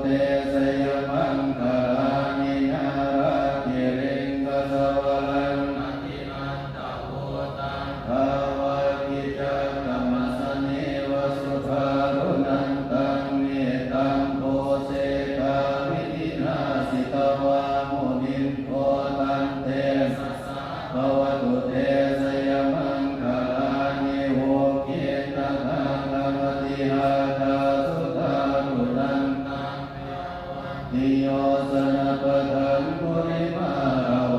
เตสยมังคานินาราคิริงกสวลังอธินันตโพตังภาวะกิจักขมัสสเนวสุขารุนันตังเมตังโพเสกาวิธินาสิตวามุนินโพตันเตสัสสะภวตุเตสยมังคานิโหเกตตังละมติหาตาสุตารุนันตังติโยสนะปะทังปุริมารา